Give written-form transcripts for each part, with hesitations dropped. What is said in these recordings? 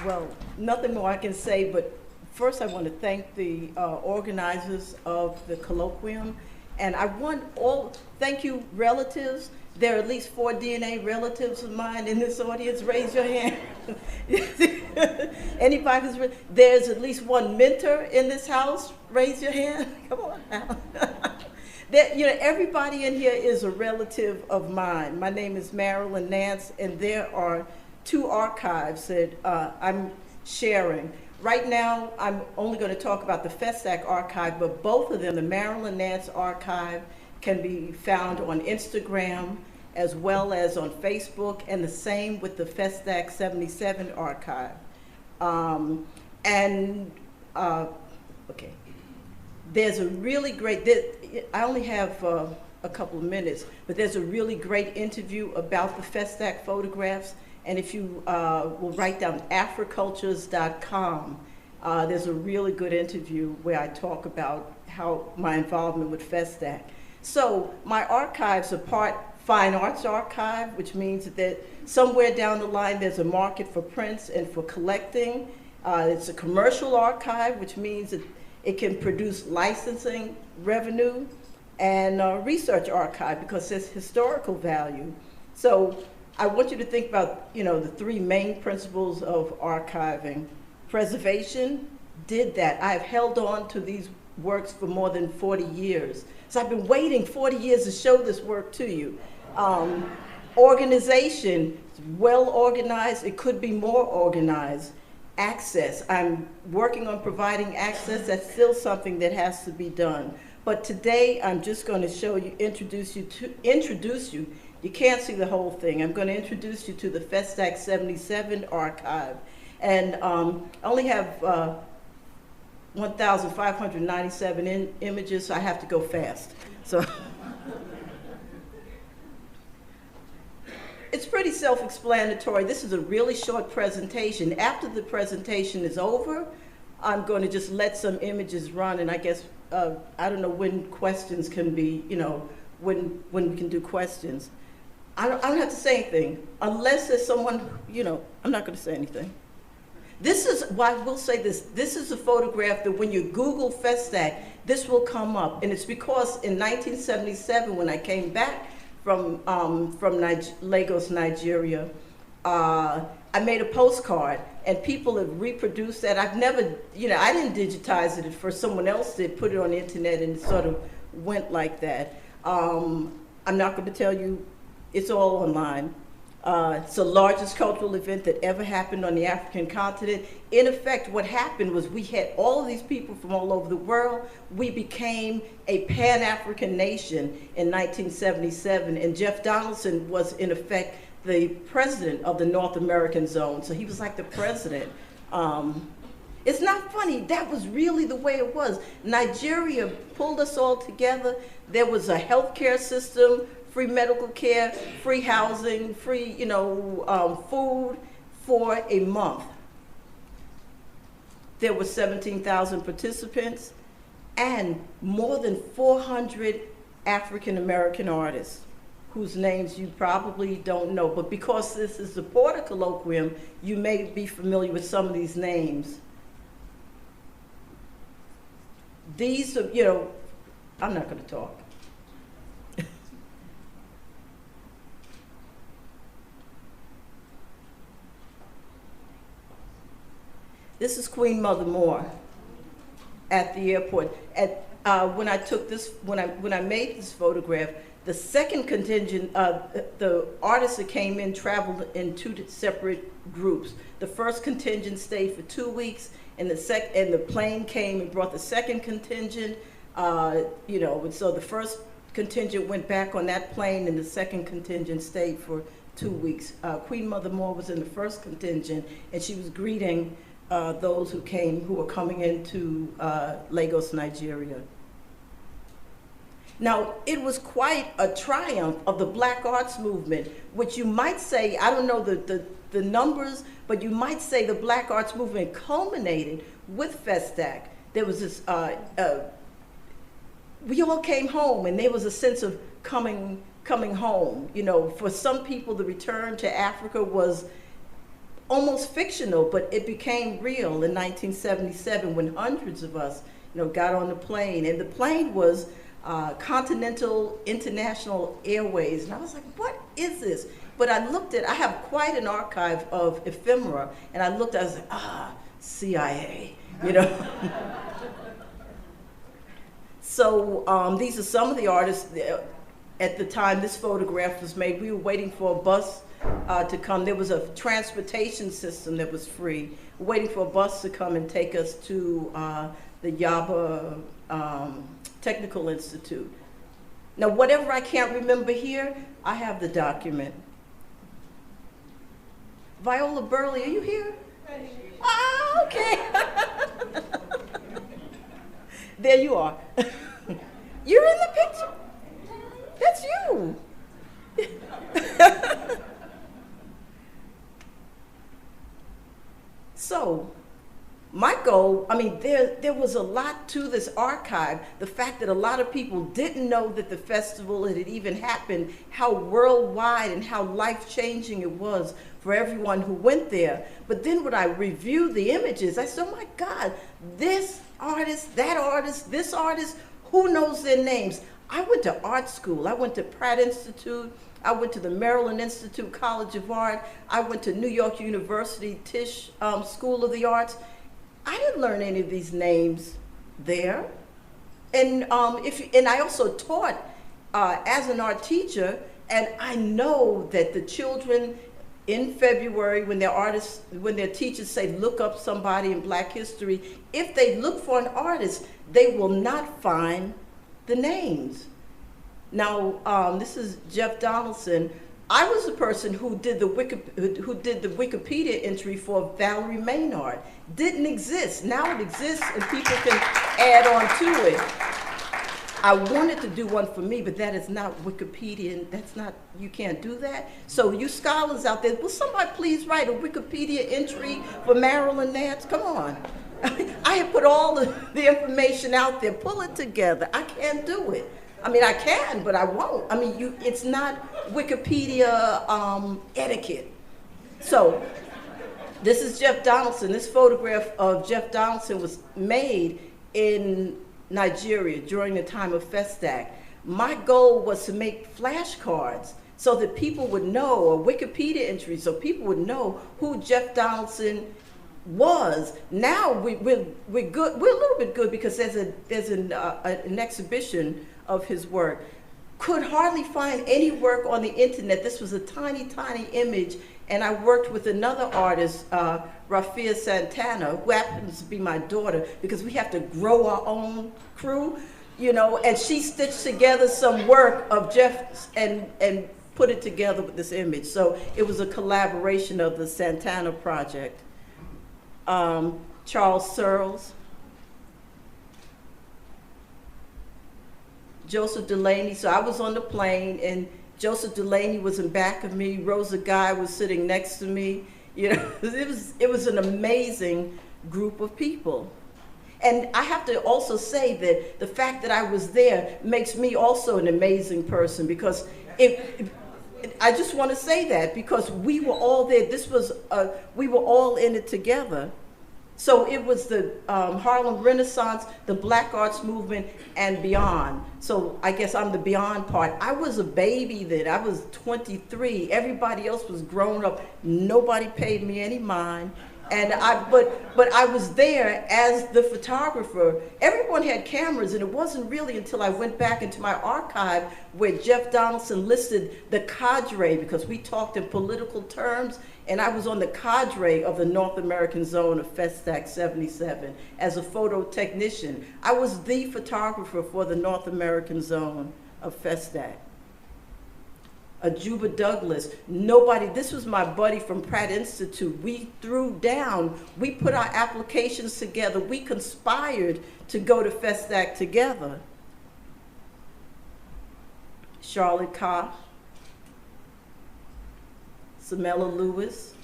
Well, nothing more I can say, but first I want to thank the organizers of the colloquium. And I want thank you relatives. There are at least 4 DNA relatives of mine in this audience. Raise your hand. Anybody who's, there's at least 1 mentor in this house. Raise your hand. Come on now. Everybody in here is a relative of mine. My name is Marilyn Nance, and there are 2 archives that I'm sharing. Right now, I'm only going to talk about the FESTAC archive, but both of them, the Marilyn Nance archive, can be found on Instagram as well as on Facebook, and the same with the FESTAC 77 archive. Okay. There's a really great, I only have a couple of minutes, but there's a really great interview about the FESTAC photographs. And if you will write down africultures.com, there's a really good interview where I talk about how my involvement with FESTAC. So my archives are part fine arts archive, which means that somewhere down the line there's a market for prints and for collecting. It's a commercial archive, which means that it can produce licensing revenue, and research archive because there's historical value. So I want you to think about, the 3 main principles of archiving. Preservation, did that. I've held on to these works for more than 40 years. So I've been waiting 40 years to show this work to you. Organization, well organized, it could be more organized. Access, I'm working on providing access. That's still something that has to be done. But today I'm just going to introduce you. You can't see the whole thing. I'm going to introduce you to the FESTAC 77 archive. And I only have 1,597 images, so I have to go fast. So it's pretty self-explanatory. This is a really short presentation. After the presentation is over, I'm going to just let some images run, and I guess, I don't know when questions can be, when we can do questions. I don't have to say anything, unless there's someone, I'm not going to say anything. This is why I will say this. This is a photograph that when you Google FESTAC, this will come up. And it's because in 1977, when I came back from Lagos, Nigeria, I made a postcard, and people have reproduced that. I've never, I didn't digitize it at first. Someone else did, put it on the internet, and it sort of went like that. I'm not going to tell you, it's all online. It's the largest cultural event that ever happened on the African continent. In effect, what happened was we had all of these people from all over the world. We became a Pan-African nation in 1977, and Jeff Donaldson was, in effect, the president of the North American zone. So he was like the president. It's not funny. That was really the way it was. Nigeria pulled us all together. There was a healthcare system, free medical care, free housing, free, food for a month. There were 17,000 participants and more than 400 African American artists whose names you probably don't know. But because this is the Porter Colloquium, you may be familiar with some of these names. These are, I'm not going to talk. This is Queen Mother Moore at the airport. When I made this photograph, the second contingent, the artists that came in traveled in 2 separate groups. The first contingent stayed for 2 weeks, and the plane came and brought the second contingent. And so the first contingent went back on that plane, and the second contingent stayed for 2 weeks. Queen Mother Moore was in the first contingent, and she was greeting those who were coming into Lagos, Nigeria. Now, it was quite a triumph of the Black arts movement, which you might say, I don't know the numbers, but you might say the Black arts movement culminated with FESTAC. There was this, we all came home, and there was a sense of coming home. For some people, the return to Africa was almost fictional, but it became real in 1977 when hundreds of us, got on the plane. And the plane was Continental International Airways. And I was like, what is this? But I have quite an archive of ephemera. And I was like, CIA, So these are some of the artists. At the time this photograph was made, we were waiting for a bus to come. There was a transportation system that was free, waiting for a bus to come and take us to the Yaba Technical Institute. Now, whatever I can't remember here, I have the document. Viola Burley, are you here? Ah, okay. There you are. You're in the picture. That's you. So, my goal, there was a lot to this archive. The fact that a lot of people didn't know that the festival had even happened, how worldwide and how life-changing it was for everyone who went there. But then when I reviewed the images, I said, oh my God, this artist, that artist, this artist, who knows their names? I went to art school. I went to Pratt Institute. I went to the Maryland Institute College of Art. I went to New York University Tisch School of the Arts. I didn't learn any of these names there. And I also taught as an art teacher, and I know that the children in February, when their teachers say, look up somebody in Black history, if they look for an artist, they will not find the names. Now, this is Jeff Donaldson. I was the person who did the Wikipedia entry for Valerie Maynard. Didn't exist. Now it exists, and people can add on to it. I wanted to do one for me, but that is not Wikipedia. That's not, you can't do that. So you scholars out there, will somebody please write a Wikipedia entry for Marilyn Nance? Come on. I have put all the information out there. Pull it together. I can't do it. I can, but I won't. It's not Wikipedia etiquette. So this is Jeff Donaldson. This photograph of Jeff Donaldson was made in Nigeria during the time of Festac. My goal was to make flashcards so that people would know, or Wikipedia entries, so people would know who Jeff Donaldson was. Now we're good. We're a little bit good because there's an exhibition of his work. Could hardly find any work on the internet. This was a tiny, tiny image, and I worked with another artist, Rafia Santana, who happens to be my daughter, because we have to grow our own crew, and she stitched together some work of Jeff's and put it together with this image. So it was a collaboration of the Santana project. Charles Searles, Joseph Delaney. So I was on the plane, and Joseph Delaney was in back of me. Rosa Guy was sitting next to me. It was an amazing group of people. And I have to also say that the fact that I was there makes me also an amazing person, because I just want to say that because we were all there. We were all in it together. So it was the Harlem Renaissance, the Black Arts Movement, and beyond. So I guess I'm the beyond part. I was a baby then. I was 23. Everybody else was grown up. Nobody paid me any mind. And but I was there as the photographer. Everyone had cameras, and it wasn't really until I went back into my archive where Jeff Donaldson listed the cadre, because we talked in political terms, and I was on the cadre of the North American zone of Festac 77 as a photo technician. I was the photographer for the North American zone of Festac. Juba Douglas, this was my buddy from Pratt Institute. We threw down, we put our applications together, we conspired to go to Festac together. Charlotte Koch, Samela Lewis.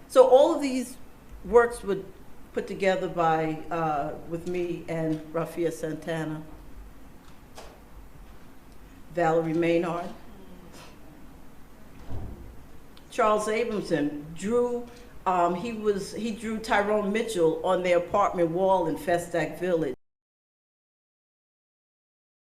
So all of these works were put together by, with me and Rafia Santana. Valerie Maynard, Charles Abramson drew, he drew Tyrone Mitchell on their apartment wall in Festac Village.